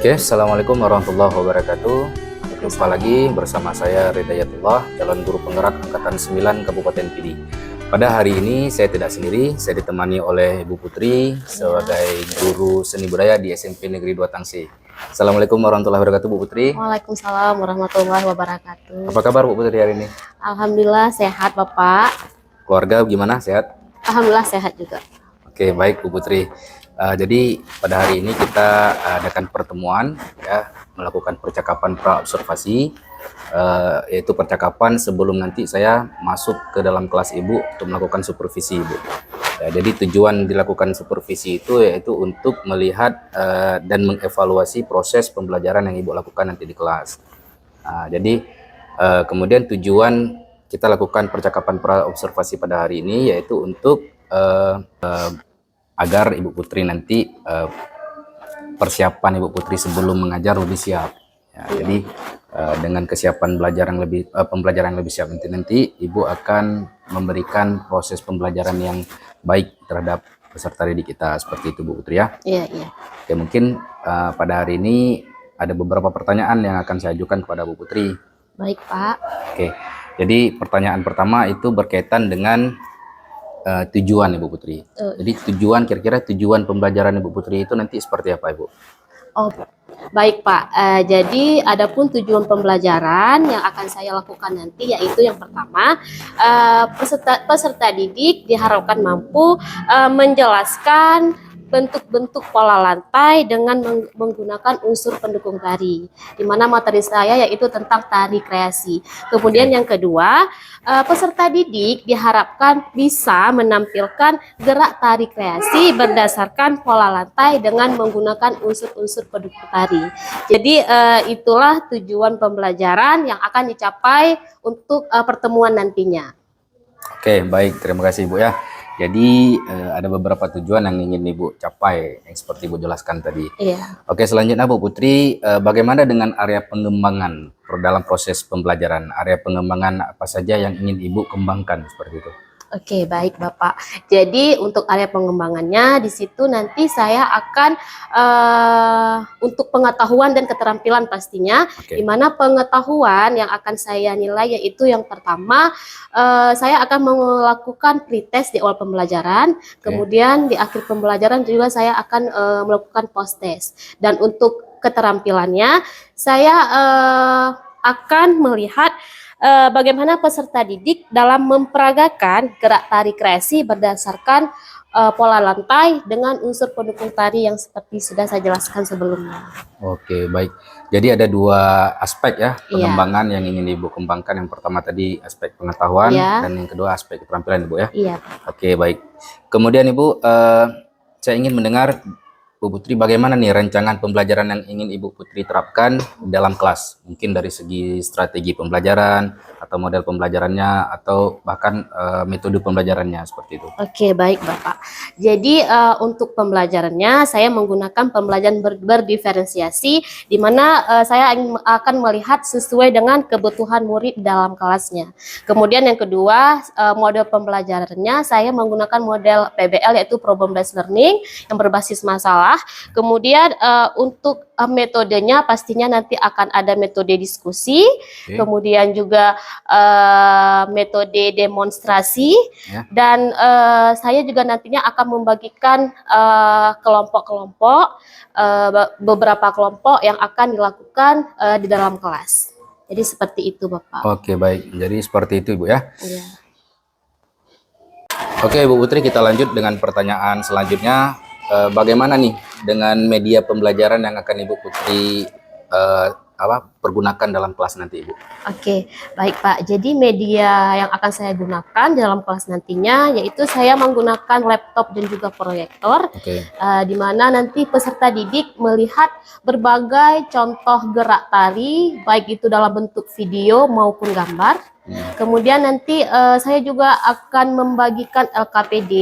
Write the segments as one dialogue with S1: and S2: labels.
S1: Oke, Assalamualaikum warahmatullahi wabarakatuh. Jumpa lagi bersama saya Ridayatullah, calon guru penggerak Angkatan 9 Kabupaten Pidi. Pada hari ini saya tidak sendiri, saya ditemani oleh Ibu Putri sebagai guru seni budaya di SMP Negeri 2 Tangsi. Assalamualaikum warahmatullahi wabarakatuh, Bu Putri.
S2: Waalaikumsalam warahmatullahi wabarakatuh.
S1: Apa kabar Bu Putri hari ini?
S2: Alhamdulillah sehat Bapak.
S1: Keluarga gimana? Sehat?
S2: Alhamdulillah sehat juga.
S1: Oke, baik Bu Putri. Jadi pada hari ini kita adakan pertemuan, ya, melakukan percakapan pra-observasi, yaitu percakapan sebelum nanti saya masuk ke dalam kelas Ibu untuk melakukan supervisi Ibu. Ya, jadi tujuan dilakukan supervisi itu yaitu untuk melihat dan mengevaluasi proses pembelajaran yang Ibu lakukan nanti di kelas. Jadi kemudian tujuan kita lakukan percakapan pra-observasi pada hari ini yaitu untuk agar Ibu Putri nanti persiapan Ibu Putri sebelum mengajar lebih siap. Ya, jadi dengan kesiapan pembelajaran yang lebih siap nanti Ibu akan memberikan proses pembelajaran yang baik terhadap peserta didik kita, seperti itu Bu Putri ya.
S2: Iya, iya.
S1: Oke, mungkin pada hari ini ada beberapa pertanyaan yang akan saya ajukan kepada Bu Putri.
S2: Baik Pak.
S1: Oke, jadi pertanyaan pertama itu berkaitan dengan tujuan Ibu Putri. Jadi kira-kira tujuan pembelajaran Ibu Putri itu nanti seperti apa Ibu?
S2: Oh, baik Pak. Jadi adapun tujuan pembelajaran yang akan saya lakukan nanti yaitu yang pertama, peserta didik diharapkan mampu menjelaskan bentuk-bentuk pola lantai dengan menggunakan unsur pendukung tari. Di mana materi saya yaitu tentang tari kreasi. Kemudian yang kedua, peserta didik diharapkan bisa menampilkan gerak tari kreasi berdasarkan pola lantai dengan menggunakan unsur-unsur pendukung tari. Jadi itulah tujuan pembelajaran yang akan dicapai untuk pertemuan nantinya.
S1: Oke, baik, terima kasih Ibu ya. Jadi ada beberapa tujuan yang ingin Ibu capai yang seperti Ibu jelaskan tadi.
S2: Iya.
S1: Oke, selanjutnya Bu Putri, bagaimana dengan area pengembangan dalam proses pembelajaran? Area pengembangan apa saja yang ingin Ibu kembangkan seperti itu?
S2: Oke, baik Bapak. Jadi untuk area pengembangannya di situ nanti saya akan untuk pengetahuan dan keterampilan pastinya, di mana pengetahuan yang akan saya nilai yaitu yang pertama saya akan melakukan pretest di awal pembelajaran, kemudian di akhir pembelajaran juga saya akan melakukan post test. Dan untuk keterampilannya saya akan melihat bagaimana peserta didik dalam memperagakan gerak tari kreasi berdasarkan pola lantai dengan unsur pendukung tari yang seperti sudah saya jelaskan sebelumnya.
S1: Oke, baik. Jadi ada dua aspek ya pengembangan yang ingin Ibu kembangkan. Yang pertama tadi aspek pengetahuan dan yang kedua aspek keterampilan Ibu ya.
S2: Iya.
S1: Oke, baik. Kemudian Ibu, saya ingin mendengar Bu Putri, bagaimana nih rancangan pembelajaran yang ingin Ibu Putri terapkan dalam kelas? Mungkin dari segi strategi pembelajaran, atau model pembelajarannya, atau bahkan metode pembelajarannya, seperti itu.
S2: Oke, baik Bapak. Jadi untuk pembelajarannya saya menggunakan pembelajaran berdiferensiasi, di mana saya akan melihat sesuai dengan kebutuhan murid dalam kelasnya. Kemudian yang kedua, model pembelajarannya saya menggunakan model PBL yaitu Problem Based Learning yang berbasis masalah. Kemudian untuk metodenya pastinya nanti akan ada metode diskusi, kemudian juga metode demonstrasi, dan saya juga nantinya akan membagikan kelompok-kelompok, beberapa kelompok yang akan dilakukan di dalam kelas. Jadi seperti itu Bapak.
S1: Oke, baik. Jadi seperti itu Ibu ya.
S2: Iya.
S1: Oke Bu Putri, kita lanjut dengan pertanyaan selanjutnya. Bagaimana nih dengan media pembelajaran yang akan Ibu Putri pergunakan dalam kelas nanti Ibu?
S2: Oke, baik Pak. Jadi media yang akan saya gunakan dalam kelas nantinya yaitu saya menggunakan laptop dan juga proyektor, di mana nanti peserta didik melihat berbagai contoh gerak tari, baik itu dalam bentuk video maupun gambar. Kemudian nanti saya juga akan membagikan LKPD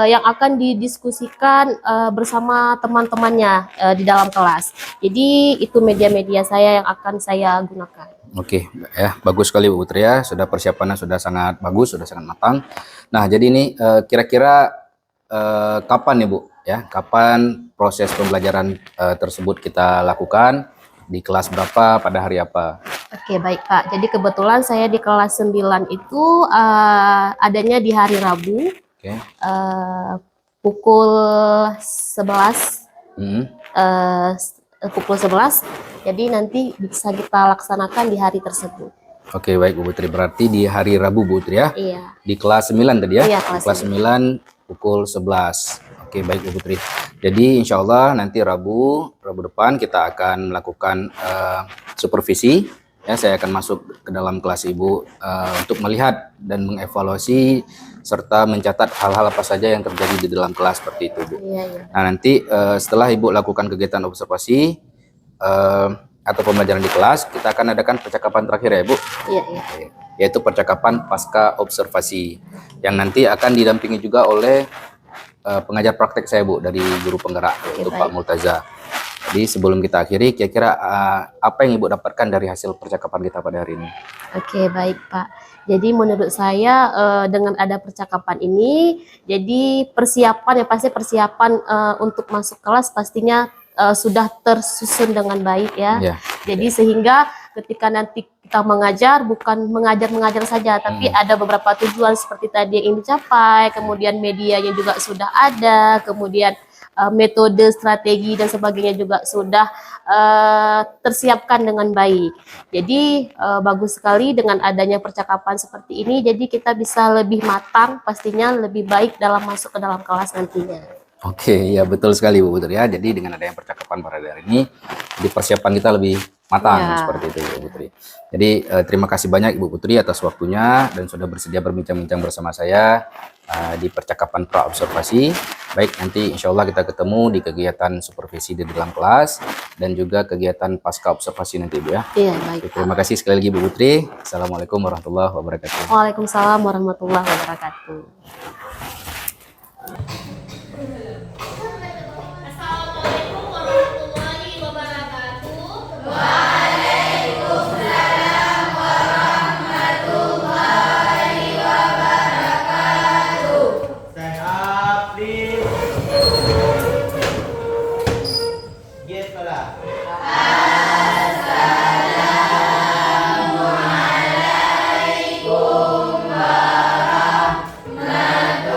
S2: yang akan didiskusikan bersama teman-temannya di dalam kelas. Jadi itu media-media saya yang akan saya gunakan.
S1: Oke, ya, bagus sekali Bu Putri ya. Sudah persiapannya sudah sangat bagus, sudah sangat matang. Nah, jadi ini kira-kira kapan nih Bu? Ya, kapan proses pembelajaran tersebut kita lakukan di kelas berapa pada hari apa.
S2: Oke, baik Pak. Jadi kebetulan saya di kelas 9 itu adanya di hari Rabu
S1: Oke.
S2: pukul 11
S1: Hmm.
S2: pukul 11. Jadi nanti bisa kita laksanakan di hari tersebut.
S1: Oke, baik Bu Putri. Berarti di hari Rabu Bu Putri ya.
S2: Iya.
S1: Di kelas 9 tadi ya?
S2: Iya,
S1: Di kelas 9 pukul 11. Oke, baik Bu Putri. Jadi insya Allah nanti Rabu depan kita akan melakukan supervisi. Ya, saya akan masuk ke dalam kelas Ibu untuk melihat dan mengevaluasi serta mencatat hal-hal apa saja yang terjadi di dalam kelas seperti itu Bu.
S2: Iya, iya.
S1: Nah nanti setelah Ibu lakukan kegiatan observasi atau pembelajaran di kelas, kita akan adakan percakapan terakhir ya Bu.
S2: Iya, iya.
S1: Yaitu percakapan pasca observasi yang nanti akan didampingi juga oleh pengajar praktek saya Bu dari guru penggerak yaitu Pak Multaza. Jadi sebelum kita akhiri, kira-kira apa yang Ibu dapatkan dari hasil percakapan kita pada hari ini?
S2: Oke, baik Pak. Jadi menurut saya dengan ada percakapan ini, jadi persiapan untuk masuk kelas pastinya sudah tersusun dengan baik ya.
S1: Ya.
S2: Jadi sehingga ketika nanti kita mengajar bukan mengajar saja, tapi ada beberapa tujuan seperti tadi yang ingin dicapai, kemudian medianya juga sudah ada, kemudian metode, strategi dan sebagainya juga sudah tersiapkan dengan baik. Jadi bagus sekali dengan adanya percakapan seperti ini, jadi kita bisa lebih matang, pastinya lebih baik dalam masuk ke dalam kelas nantinya.
S1: Oke, ya betul sekali Bu Putri ya. Jadi dengan adanya percakapan pada hari ini, di persiapan kita lebih matang
S2: Ya.
S1: seperti itu Bu Putri. Jadi terima kasih banyak Ibu Putri atas waktunya dan sudah bersedia berbincang-bincang bersama saya di percakapan pra observasi. Baik, nanti insya Allah kita ketemu di kegiatan supervisi di dalam kelas dan juga kegiatan pasca observasi nanti Bu ya.
S2: Iya, baik.
S1: Terima kasih sekali lagi Bu Putri. Assalamualaikum warahmatullahi wabarakatuh.
S2: Waalaikumsalam warahmatullahi wabarakatuh.
S3: Assalamualaikum warahmatullahi wabarakatuh.
S4: Stand up, please. Yes, Ola.
S3: Assalamualaikum warahmatullahi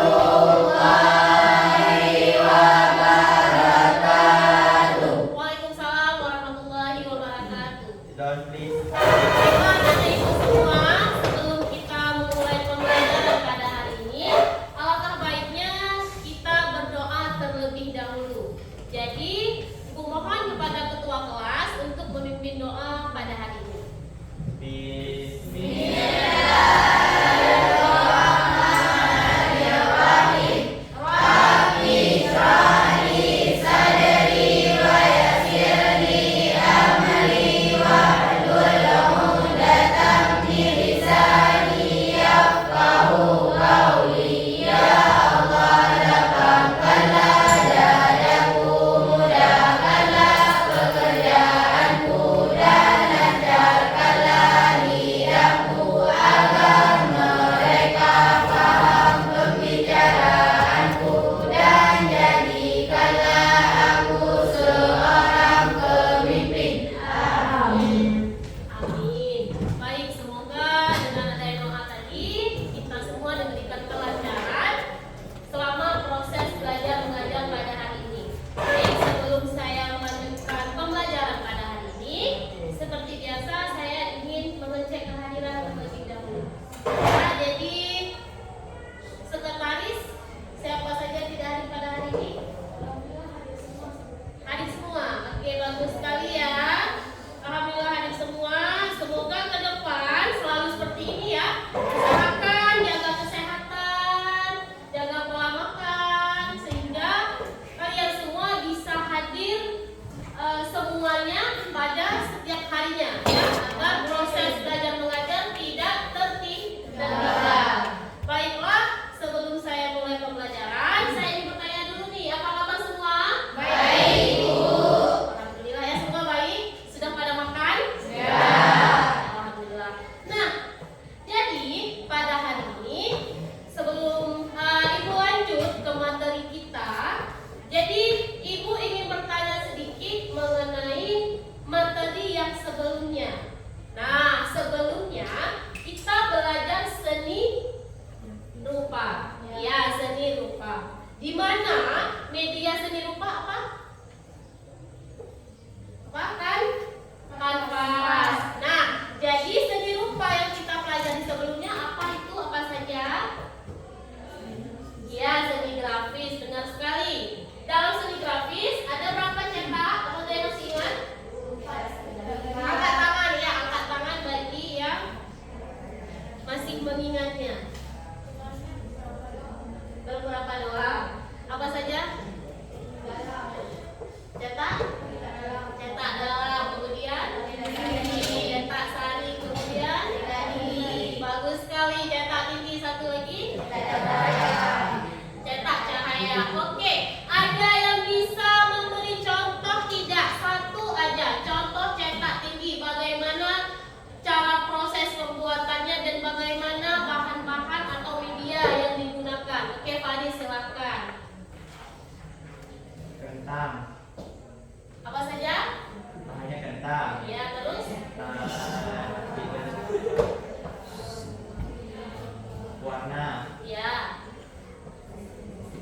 S2: doang. Apa saja? Cetak? Cetak dalam. Kemudian? Cetak sari. Kemudian? Bagus sekali. Cetak tinggi. Satu lagi? Cetak cahaya. Oke. Ada yang bisa memberi contoh tidak? Satu aja. Contoh cetak tinggi. Bagaimana cara proses pembuatannya dan bagaimana bahan-bahan atau media yang digunakan? Oke, Fadi silakan.
S4: Kentang.
S2: Apa saja?
S4: Bahannya kentang.
S2: Ya, terus?
S4: Warna.
S2: Ya.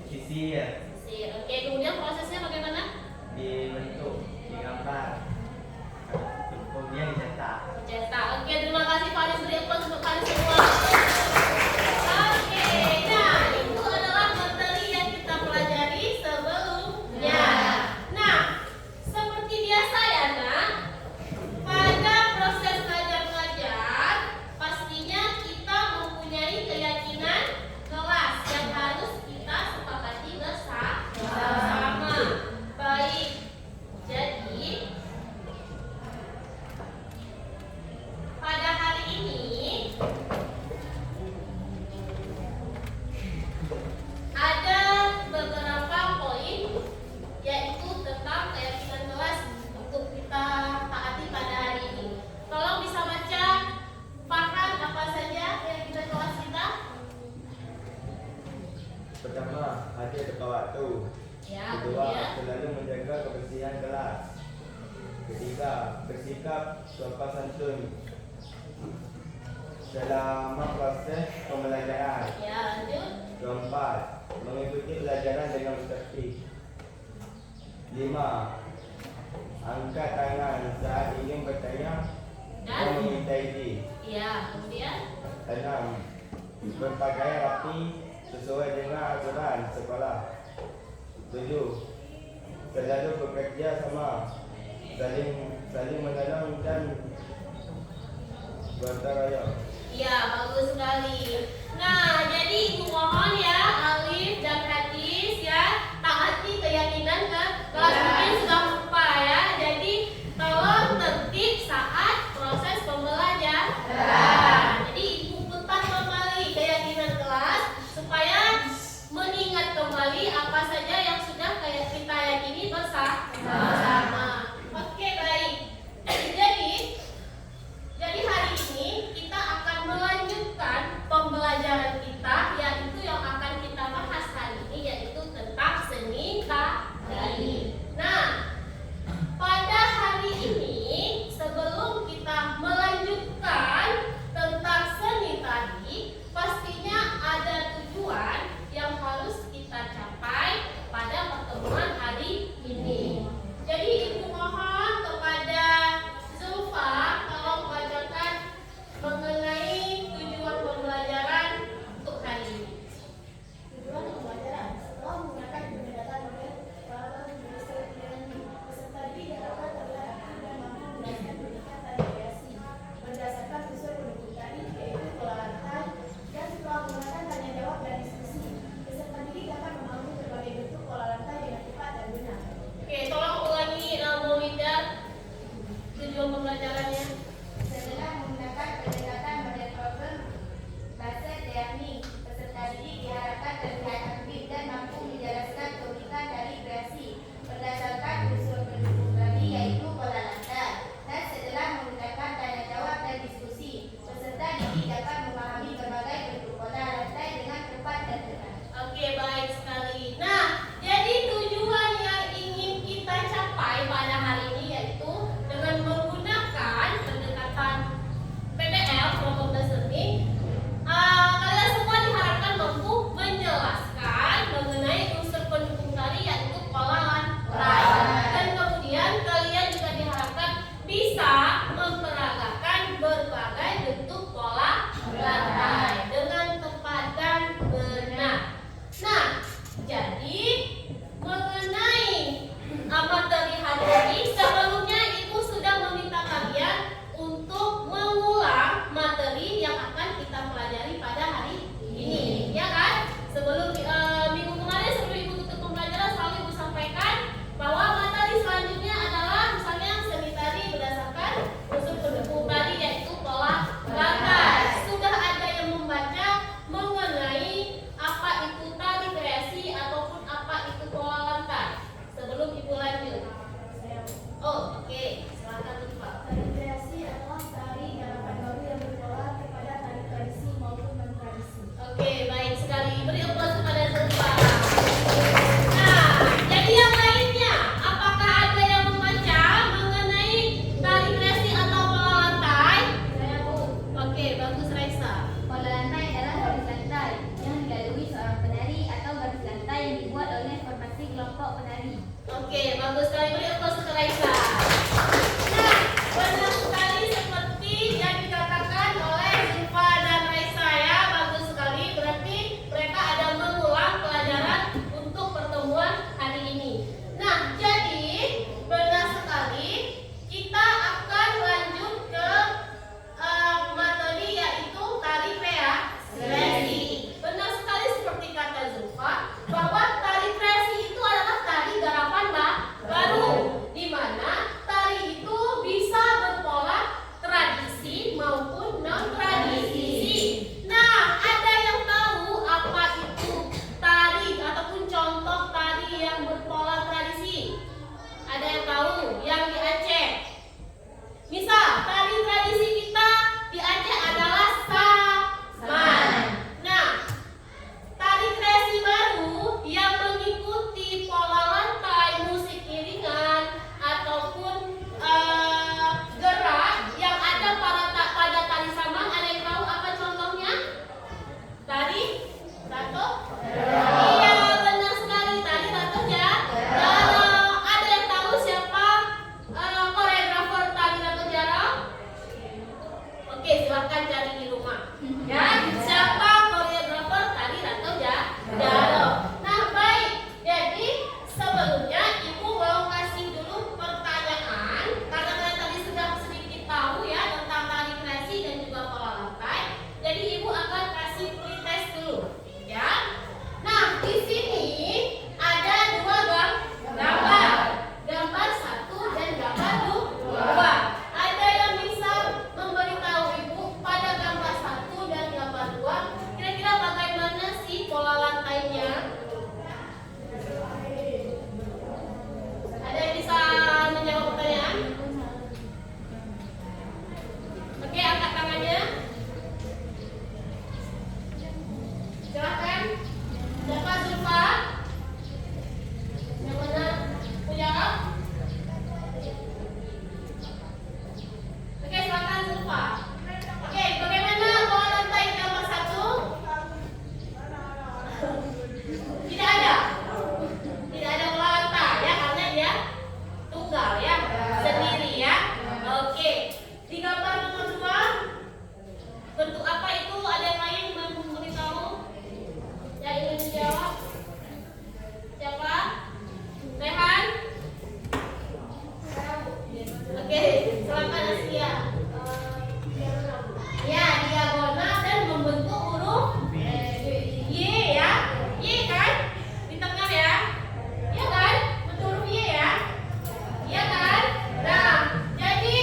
S4: Sisir.
S2: Oke, kemudian prosesnya bagaimana?
S4: Dibentuk. Digambar. Kemudian dicetak.
S2: Cetak. Oke, terima kasih Faris, beri applause untuk kalian semua. Oke, nah itu adalah materi yang kita pelajari sebelumnya. Nah, seperti biasa ya nak, pada proses belajar mengajar pastinya kita mempunyai keyakinan kelas yang harus kita sepakati bersama. Baik, jadi pada hari ini ada beberapa poin yaitu tentang keyakinan kelas untuk kita taati pada hari ini. Tolong bisa baca paham apa saja keyakinan kelas kita?
S4: Pertama, ada tepat waktu.
S2: Ya,
S4: Kedua,
S2: kemudian
S4: selalu menjaga kebersihan kelas. Ketiga, bersikap sopan santun dalam proses pembelajaran.
S2: ya lanjut.
S4: Keempat, mengikuti pelajaran dengan tertib. 5. Angkat tangan saat ingin bertanya
S2: Dan?
S4: dan meminta izin.
S2: Ya, kemudian
S4: 6. Berpakaian rapi sesuai dengan aturan sekolah. 7. Selalu bekerja sama, saling menolong dan gotong royong.
S2: ya bagus sekali. Nah, jadi ibu mohon ya Alif dan Hadis ya taati keyakinan ke kelas, mungkin sudah lupa ya. Jadi tolong tertib saat proses pembelajaran. Jadi ibu putar kembali keyakinan kelas supaya mengingat kembali apa saja yang sudah kayak kita yakini bersama. Oke, baik. Jadi hari ini kita akan melanjutkan pembelajaran kita, yaitu yang akan kita bahas hari ini yaitu tentang seni tari. Nah, pada hari ini sebelum kita melanjutkan tentang seni tari, pastinya ada tujuan yang harus kita capai pada pertemuan hari ini.
S3: ratu? Iya, benar sekali. Tadi ratu Jaro. Ada yang tahu siapa koreografer tari ratu Jaro? Oke, silahkan cari di rumah. Ya, siapa koreografer tari ratu Jaro? Nah, baik. Jadi sebelumnya Ibu mau kasih dulu pertanyaan karena kalian tadi sudah sedikit tahu ya tentang tari kreasi dan juga pola lantai. Jadi Ibu akan kasih pretest dulu, ya. Nah, di sini ada dua gambar, gambar satu dan gambar dua. Ada yang bisa memberitahu Ibu pada gambar satu dan gambar dua, kira-kira bagaimana sih pola lantainya? Ada yang bisa menjawab pertanyaan? Oke, angkat tangannya. Silakan. Siapa Zulfa? Yang mana? Menjawab? Oke, silakan Zulfa. Oke, bagaimana pola lantai gambar satu? Tidak ada. Tidak ada pola lantai ya karena dia tunggal ya, sendiri ya. Oke. Di gambar nomor 2 bentuk apa itu? Ada yang lain memberitahu? Yang ingin menjawab? Siapa? Rehan? Oke, silakan Asia. Ya, diagonal dan membentuk huruf Y ya. Y kan? Di tengah ya. Iya kan? Bentuk huruf Y ya. Iya kan? Nah, jadi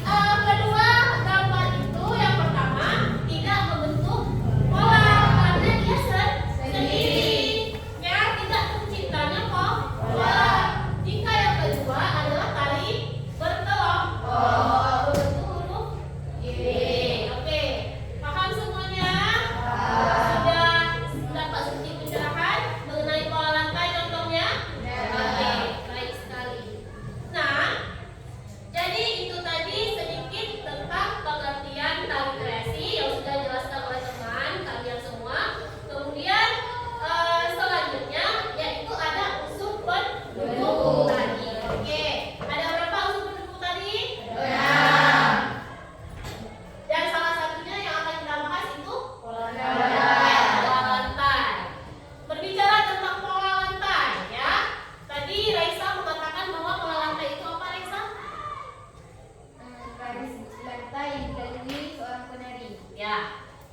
S3: kedua gambar itu yang pertama tidak membentuk pola karena dia sendiri. Ya, tidak terciptanya pola. Jika yang kedua adalah tali berkelompok berbentuk huruf Y. Oke, paham semuanya? Sudah dapat sedikit pencerahan mengenai pola lantai contohnya? Oke, baik sekali. Nah, jadi itu tadi sedikit tentang pengertian tari kreasi yang sudah dijelaskan oleh teman kalian semua. Kemudian selanjutnya yaitu ada unsur pendukung tadi. Oke, ada berapa unsur pendukung tadi? Dan salah satunya yang akan kita bahas itu pola lantai. Berbicara tentang pola lantai ya. Tadi Raisa mengatakan bahwa pola lantai itu apa, Raisa?
S5: Garis lantai yang dilalui seorang penari.
S3: Ya.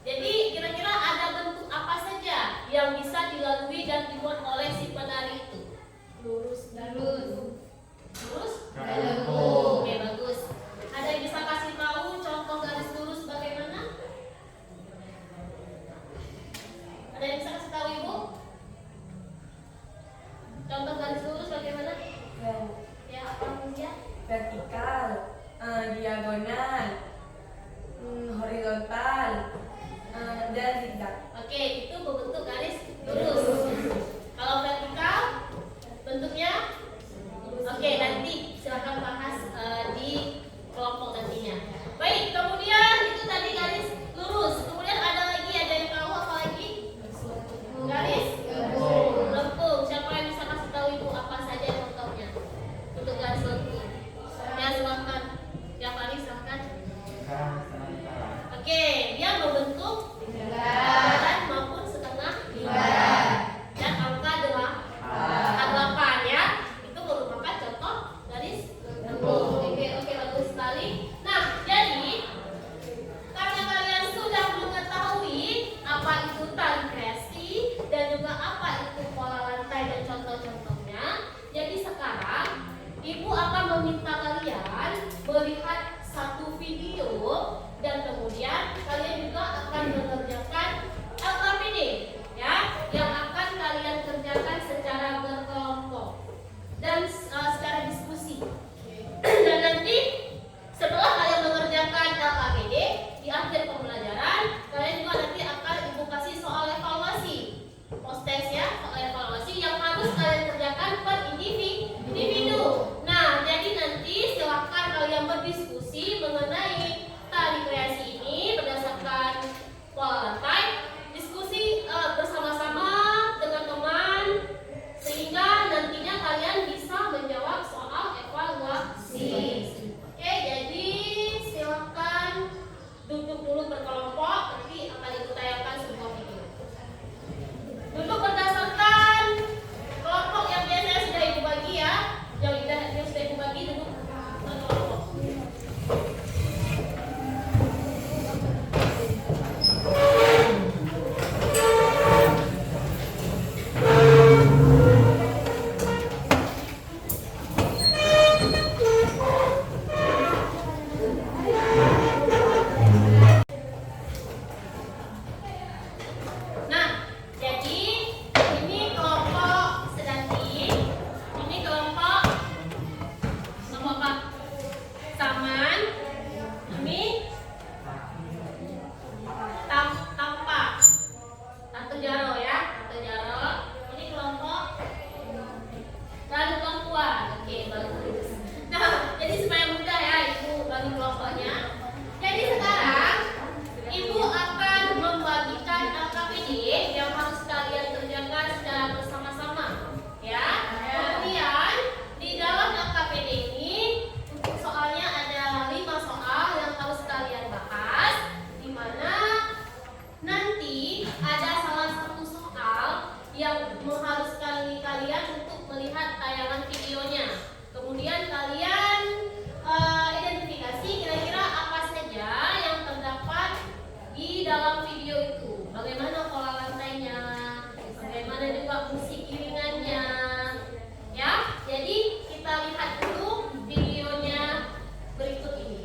S3: Jadi kira-kira ada bentuk apa saja yang bisa dilalui dan dibuat oleh si penari itu?
S5: Lurus.
S3: Lurus?
S5: Lengkung.
S3: Oke, bagus. Ada yang bisa kasih tahu contoh garis lurus bagaimana? Ada yang bisa kasih tahu Ibu? Contoh garis lurus bagaimana? Ya, apa namanya?
S6: Vertikal, diagonal, horizontal, dan zigzag.
S3: Oke, itu membentuk garis lurus. Kalau vertikal bentuknya? Oke, nanti silakan bahas di kelompok nantinya. Baik, kemudian itu tadi garis lurus. Kemudian ada yang tahu apa lagi? Garis lengkung. Siapa yang bisa kasih tahu Ibu apa saja contohnya untuk garis lengkung? Ya, silakan. Ya, Fari, silakan. Oke, dia membentuk lingkaran maupun setengah lingkaran dan angka 8 ya. Itu merupakan contoh garis lengkung. Tante Jaro ya, Tante Jaro. Ini kelompok Ranu Pangkuan. Oke, bagus. Nah, jadi supaya mudah ya Ibu bagi kelompoknya. Jadi sekarang Ibu akan membagikan LKPD yang harus kalian kerjakan secara bersama-sama, ya. Kemudian di dalam LKPD ini untuk soalnya ada 5 soal yang harus kalian bahas, di mana nanti ada salah satu soal yang mengharuskan kalian untuk melihat tayangan videonya. Kemudian kalian identifikasi kira-kira apa saja yang terdapat di dalam video itu. Bagaimana pola lantainya, bagaimana juga musik iringannya. Ya, jadi kita lihat dulu videonya berikut ini.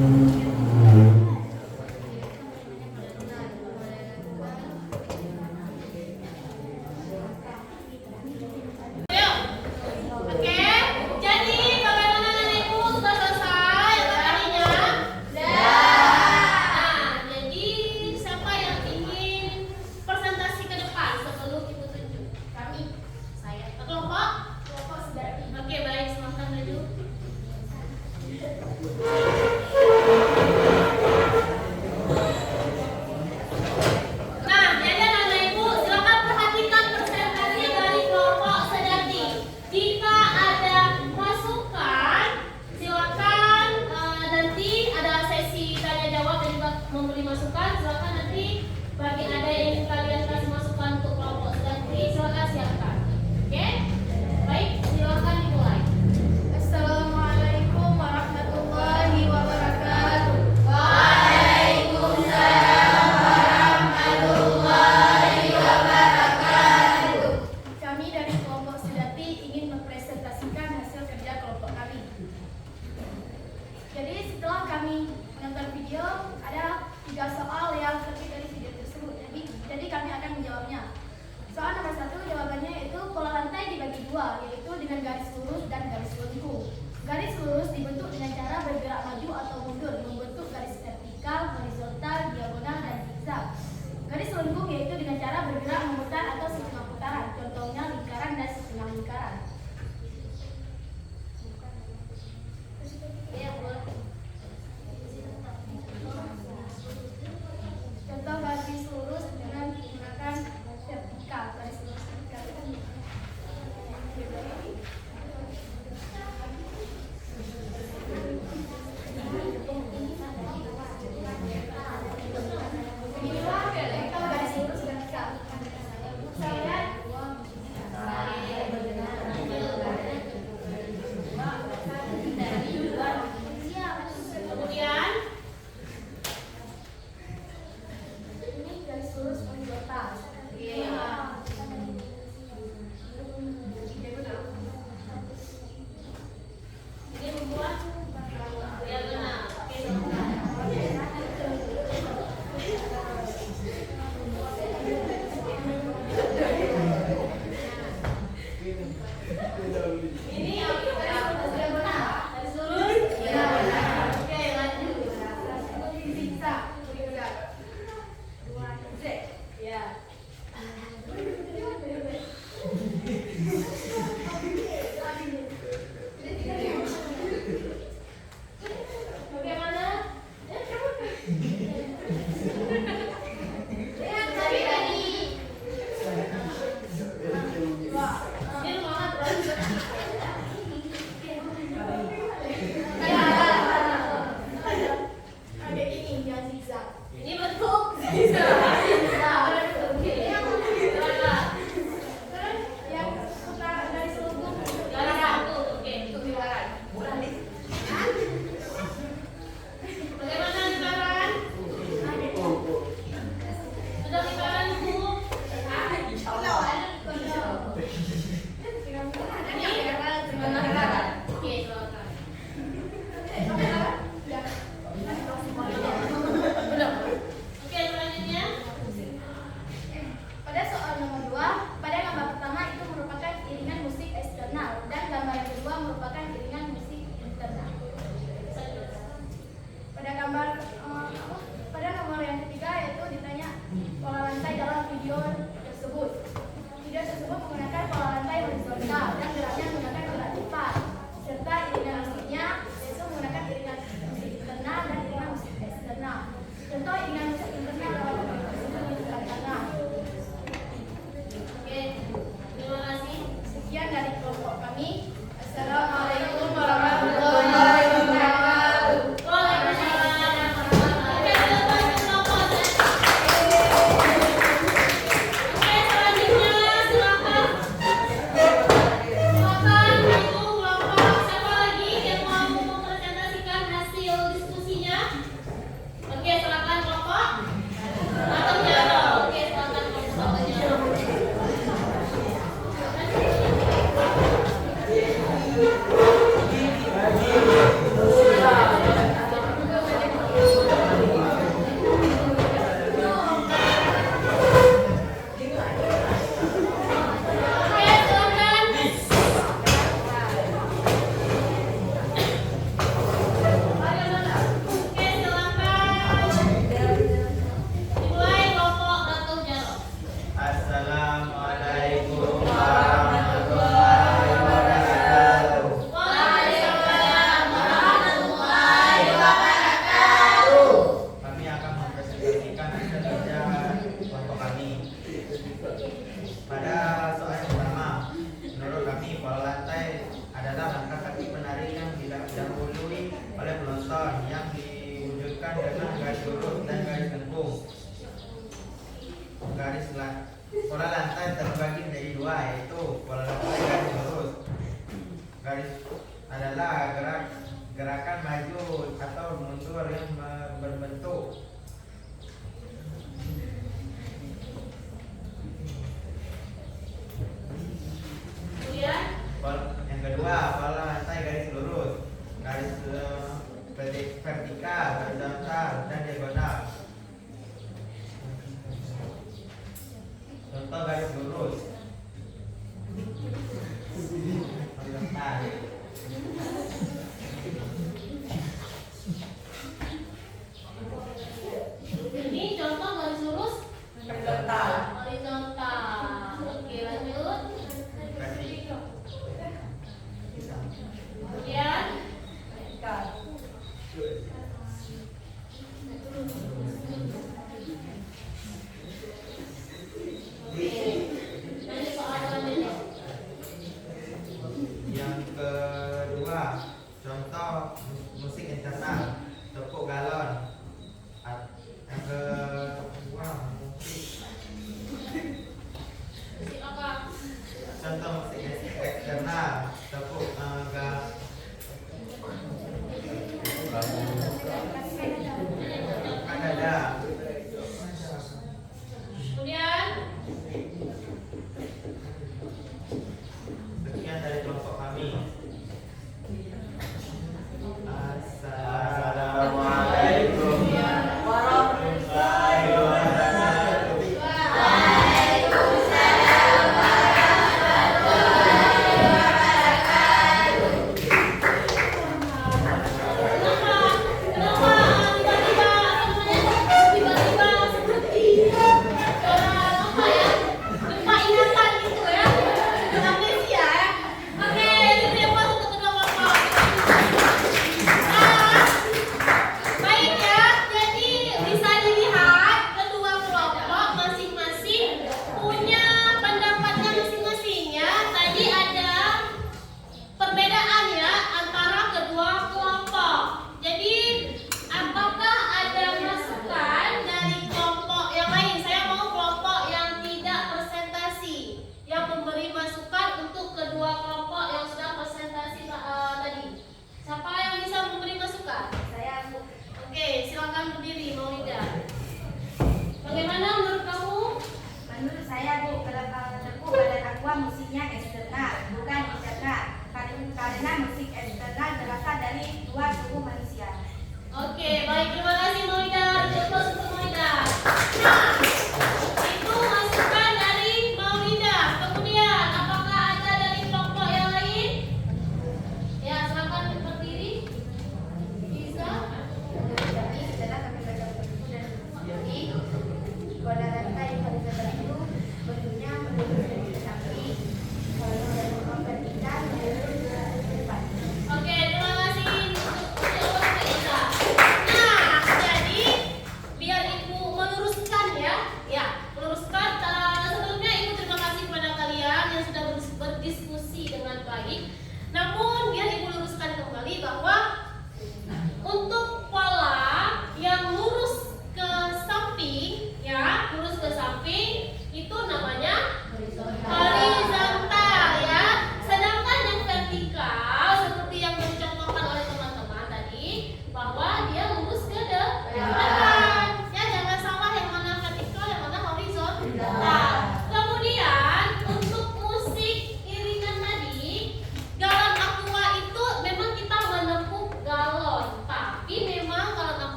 S3: Yuk. Oke, jadi bagaimana nenekku sudah selesai materinya? Nah, jadi siapa yang ingin presentasi ke depan sebelum ibu tunjuk? Kami, saya. Kelompok? Kelompok sudah. Oke, baik, silahkan maju.
S4: gerakan maju atau mundur yang berbentuk.
S3: Kemudian
S4: Yang kedua, pola lantai garis lurus, garis vertikal, horizontal, dan diagonal. Contoh garis lurus. Horizontal.
S3: ini contoh garis lurus
S6: Horizontal.
S3: horizontal. Oke, lanjut. Kemudian
S6: Vertikal.
S3: lanjut soal selanjutnya.
S4: Yang kedua, contoh musik internal, tepuk galon. Yang kedua,
S3: Musik apa?
S4: contoh musik eksternal, tepuk kan ada.
S3: Kemudian
S4: Sekian dari kelompok kami. Assalamualaikum warahmatullahi wabarakatuh.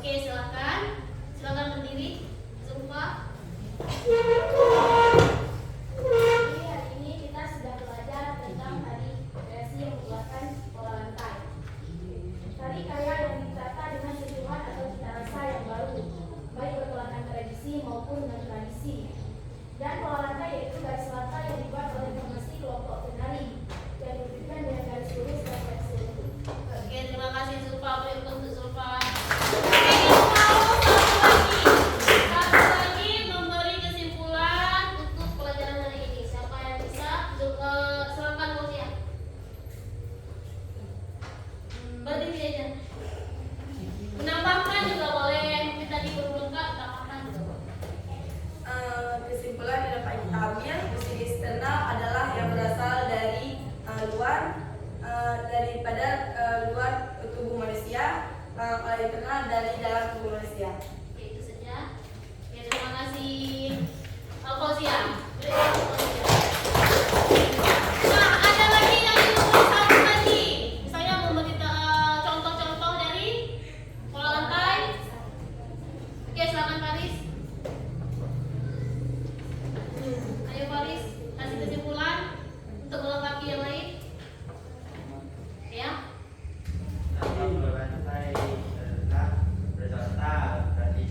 S3: Oke, silakan. Silakan berdiri. Zulfa.
S5: Jadi hari ini kita sudah belajar tentang tari kreasi yang menggunakan pola lantai. Tari karya yang ditata dengan sentuhan atau cita rasa yang baru, baik bertolakkan tradisi maupun non tradisi. Dan pola lantai yaitu garis lantai yang dibuat oleh masing-masing kelompok penari yang diberikan dengan garis lurus dan garis lurus.
S3: Oke, terima kasih Zulfa. Beri untuk Zulfa. Oke, kita mau satu lagi memberi kesimpulan untuk pelajaran hari ini. Siapa yang bisa? Silakan Fauzia. Berdiri aja. Menambahkan juga boleh, mungkin tadi belum lengkap, tambahkan juga boleh.
S6: Kesimpulan yang dapat kita ambil, besi eksternal adalah yang berasal dari luar daripada luar tubuh manusia, kalau internal dari dalam tubuh manusia.
S3: Oke, itu saja. Oke, terima kasih. Fauzia. Beri untuk Fauzia. Nah, ada lagi yang ingin memberi saran lagi. Misalnya memberi contoh-contoh dari pola lantai. Oke, silakan Faris. Ayo Faris, kasih kesimpulan untuk melengkapi yang lain. Ya.
S4: Nama berlantai adalah berserta tadi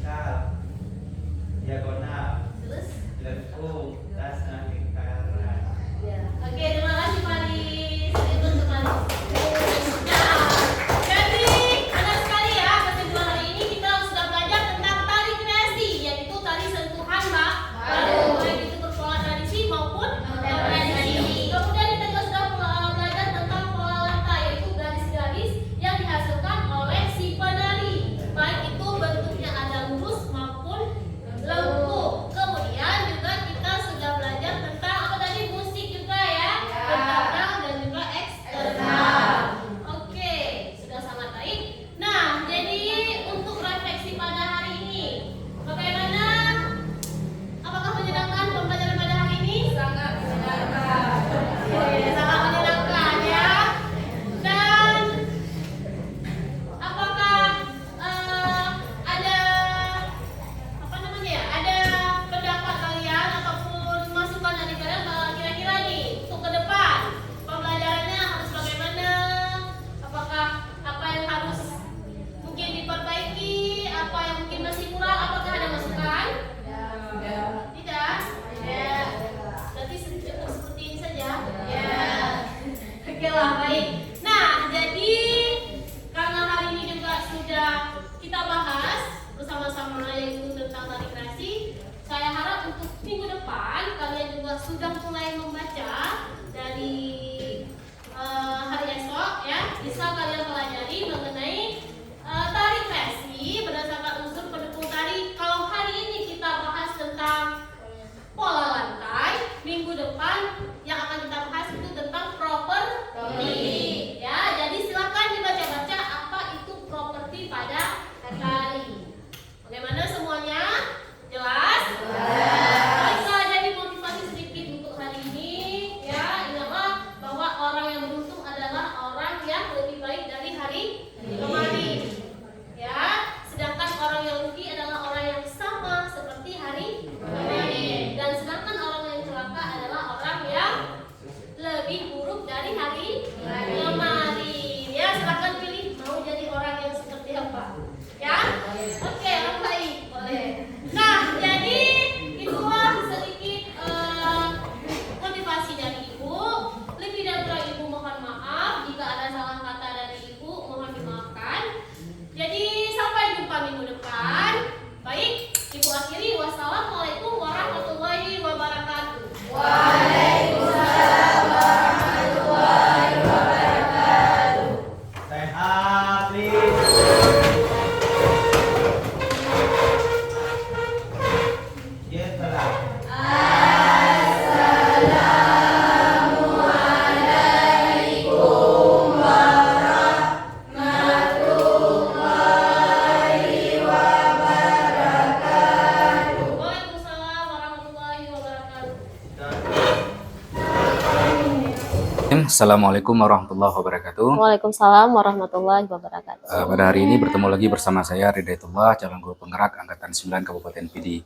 S1: Assalamualaikum warahmatullahi wabarakatuh.
S2: Waalaikumsalam warahmatullahi wabarakatuh.
S1: Pada hari ini bertemu lagi bersama saya Ridayatullah, calon guru penggerak Angkatan 9 Kabupaten Pidi.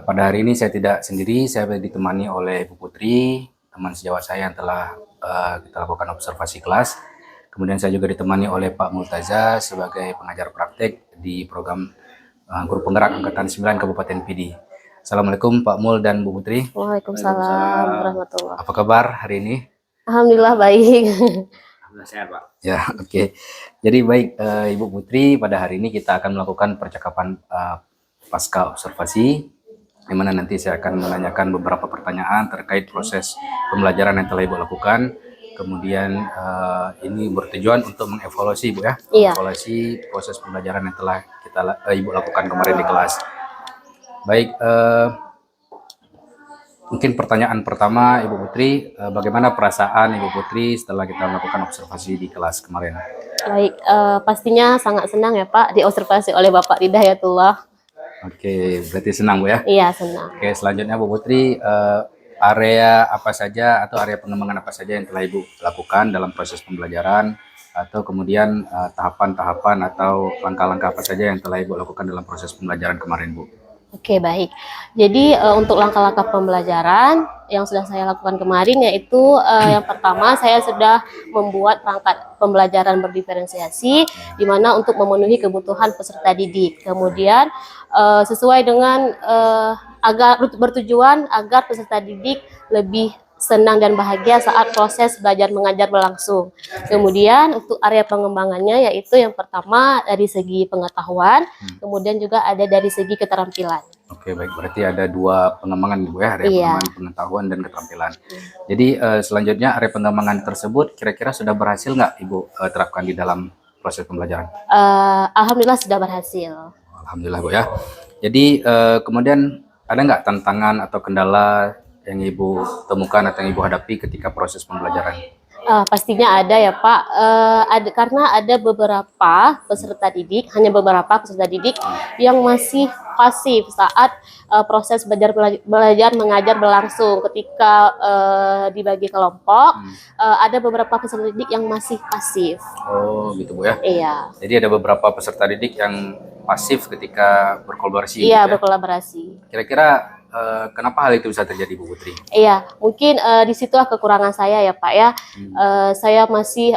S1: Pada hari ini saya tidak sendiri, saya ditemani oleh Bu Putri, teman sejawat saya yang telah kita lakukan observasi kelas. Kemudian saya juga ditemani oleh Pak Multaza sebagai pengajar praktek di program guru penggerak Angkatan 9 Kabupaten Pidi. Assalamualaikum Pak Mul dan Bu Putri.
S2: Waalaikumsalam warahmatullahi.
S1: Apa kabar hari ini?
S2: Alhamdulillah baik.
S4: Alhamdulillah sehat, Pak.
S1: Ya, oke. Jadi baik, Ibu Putri, pada hari ini kita akan melakukan percakapan pasca observasi, di mana nanti saya akan menanyakan beberapa pertanyaan terkait proses pembelajaran yang telah Ibu lakukan. Kemudian ini bertujuan untuk mengevaluasi, Bu ya,
S2: Iya.
S1: evaluasi proses pembelajaran yang telah Ibu lakukan kemarin di kelas. Baik, mungkin pertanyaan pertama Ibu Putri, bagaimana perasaan Ibu Putri setelah kita melakukan observasi di kelas kemarin?
S2: Baik, pastinya sangat senang ya Pak diobservasi oleh Bapak Ridayatullah.
S1: Oke, berarti senang Bu ya?
S2: Iya, senang.
S1: Oke, selanjutnya Bu Putri, area apa saja atau area pengembangan apa saja yang telah Ibu lakukan dalam proses pembelajaran, atau kemudian tahapan-tahapan atau langkah-langkah apa saja yang telah Ibu lakukan dalam proses pembelajaran kemarin, Bu?
S2: Oke, baik. Jadi untuk langkah-langkah pembelajaran yang sudah saya lakukan kemarin yaitu yang pertama saya sudah membuat perangkat pembelajaran berdiferensiasi di mana untuk memenuhi kebutuhan peserta didik. Kemudian sesuai dengan agar bertujuan agar peserta didik lebih senang dan bahagia saat proses belajar mengajar berlangsung. Kemudian untuk area pengembangannya yaitu yang pertama dari segi pengetahuan, kemudian juga ada dari segi keterampilan.
S1: Oke, baik. Berarti ada dua pengembangan Bu ya, area
S2: Iya.
S1: pengembangan pengetahuan dan keterampilan. Jadi selanjutnya area pengembangan tersebut kira-kira sudah berhasil nggak Ibu terapkan di dalam proses pembelajaran?
S2: Alhamdulillah sudah berhasil.
S1: Alhamdulillah Bu ya. Jadi kemudian ada nggak tantangan atau kendala yang Ibu temukan atau yang Ibu hadapi ketika proses pembelajaran?
S2: Pastinya ada ya Pak, karena ada beberapa peserta didik, hanya beberapa peserta didik yang masih pasif saat proses belajar mengajar berlangsung. Ketika dibagi kelompok, ada beberapa peserta didik yang masih pasif.
S1: Oh gitu Bu ya.
S2: Iya,
S1: Jadi ada beberapa peserta didik yang pasif ketika berkolaborasi.
S2: iya
S1: gitu ya.
S2: berkolaborasi.
S1: Kira-kira kenapa hal itu bisa terjadi Bu Putri?
S2: Iya, mungkin disitulah kekurangan saya ya Pak ya. Saya masih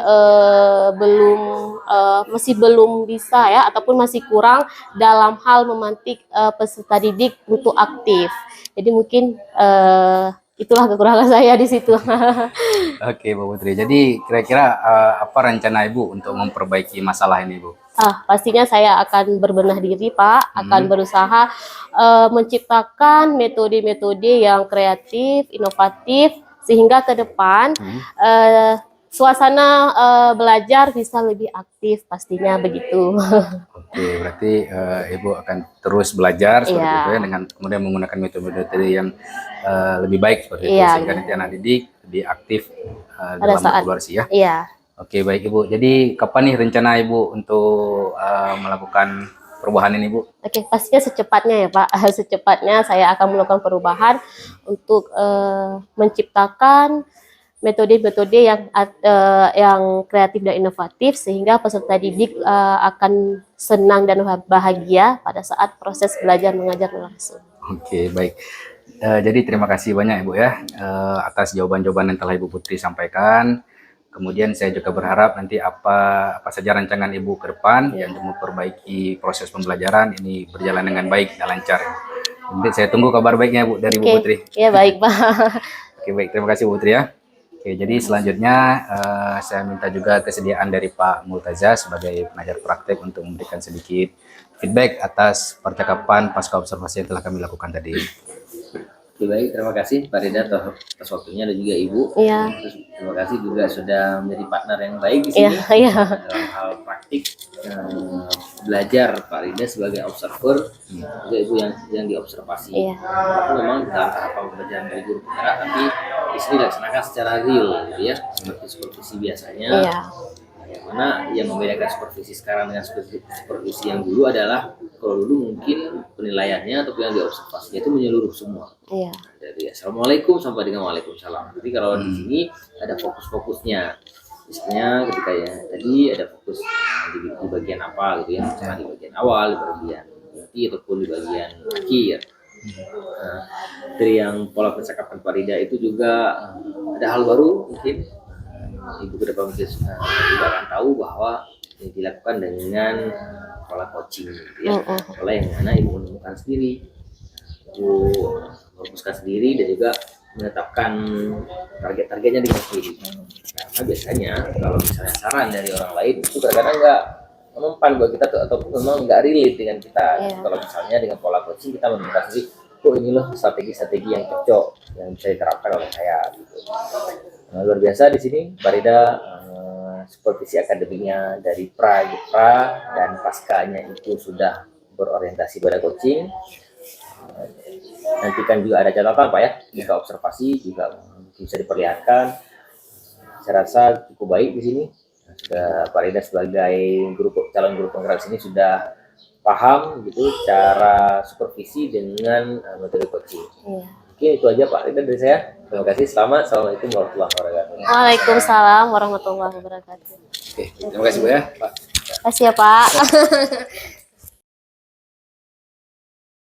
S2: belum bisa ya, ataupun masih kurang dalam hal memantik peserta didik untuk aktif. Jadi mungkin itulah kekurangan saya di situ.
S1: Oke Bu Putri. Jadi kira-kira apa rencana Ibu untuk memperbaiki masalah ini Bu?
S2: Pastinya saya akan berbenah diri Pak, akan berusaha menciptakan metode-metode yang kreatif, inovatif, sehingga ke depan suasana belajar bisa lebih aktif, pastinya begitu.
S1: Oke, berarti Ibu akan terus belajar seperti
S2: Iya.
S1: itu ya, dengan kemudian menggunakan metode-metode yang lebih baik seperti itu,
S2: Iya,
S1: sehingga
S2: iya.
S1: nanti anak didik lebih aktif
S2: Pada
S1: dalam
S2: saat
S1: berkolaborasi ya.
S2: iya.
S1: Oke, baik Ibu. Jadi kapan nih rencana Ibu untuk melakukan perubahan ini Bu?
S2: Oke, pastinya secepatnya ya Pak. Secepatnya saya akan melakukan perubahan untuk menciptakan metode-metode yang kreatif dan inovatif sehingga peserta didik akan senang dan bahagia pada saat proses belajar mengajar berlangsung.
S1: Oke, baik. Jadi terima kasih banyak Ibu ya atas jawaban-jawaban yang telah Ibu Putri sampaikan. Kemudian saya juga berharap nanti apa saja rancangan Ibu ke depan yang untuk memperbaiki proses pembelajaran ini berjalan dengan baik dan lancar. Nanti saya tunggu kabar baiknya Bu dari Bu Putri.
S2: Ya baik Pak.
S1: Oke, baik. Terima kasih Bu Putri ya. Oke, jadi selanjutnya saya minta juga kesediaan dari Pak Multaza sebagai pengajar praktek untuk memberikan sedikit feedback atas percakapan pasca observasi yang telah kami lakukan tadi.
S7: Oke, baik, terima kasih Pak Rida atas waktunya dan juga Ibu.
S2: Iya.
S7: Terus, terima kasih juga sudah menjadi partner yang baik di sini
S2: Iya.
S7: dalam hal praktik belajar Pak Rida sebagai observer, juga Ibu yang diobservasi.
S2: Iya.
S7: Walaupun memang dalam tahapan pembelajaran dari guru penggerak, tapi di sini dilaksanakan secara real, gitu ya, seperti supervisi biasanya.
S2: Iya.
S7: Yang mana yang membedakan supervisi sekarang dengan supervisi yang dulu adalah kalau dulu mungkin penilaiannya atau yang diobservasinya itu menyeluruh semua.
S2: Iya.
S7: Dari assalamualaikum sampai dengan waalaikumsalam. Jadi kalau di sini ada fokus-fokusnya. Misalnya ketika ya tadi ada fokus di bagian apa gitu ya, misalnya di bagian awal, di bagian inti ataupun di bagian akhir. Nah, dari yang pola percakapan Farida itu juga ada hal baru mungkin Ibu ke depan mungkin juga akan tahu bahwa ini dilakukan dengan pola coaching gitu ya. Pola yang mana Ibu menemukan sendiri, Ibu merumuskan sendiri dan juga menetapkan target-targetnya dengan sendiri. Karena biasanya kalau misalnya saran dari orang lain itu kadang-kadang nggak mempan buat kita tuh, ataupun memang nggak relate dengan kita. Kalau misalnya dengan pola coaching kita menemukan sendiri, oh ini loh strategi-strategi yang cocok yang bisa diterapkan oleh saya. Gitu. Nah, luar biasa di sini Farida supervisi akademiknya dari pra dan paskanya itu sudah berorientasi pada coaching. Nanti kan juga ada catatan Pak ya, jika observasi juga bisa diperlihatkan. Saya rasa cukup baik di sini. Sudah Farida sebagai calon guru penggerak sini sudah paham gitu cara supervisi dengan metode coaching. Oke, itu aja Pak Rida dari saya. Terima kasih. Selamat. Assalamualaikum warahmatullahi wabarakatuh.
S2: Waalaikumsalam warahmatullahi wabarakatuh.
S1: Oke, terima kasih Bu ya, Pak.
S2: Terima kasih ya Pak.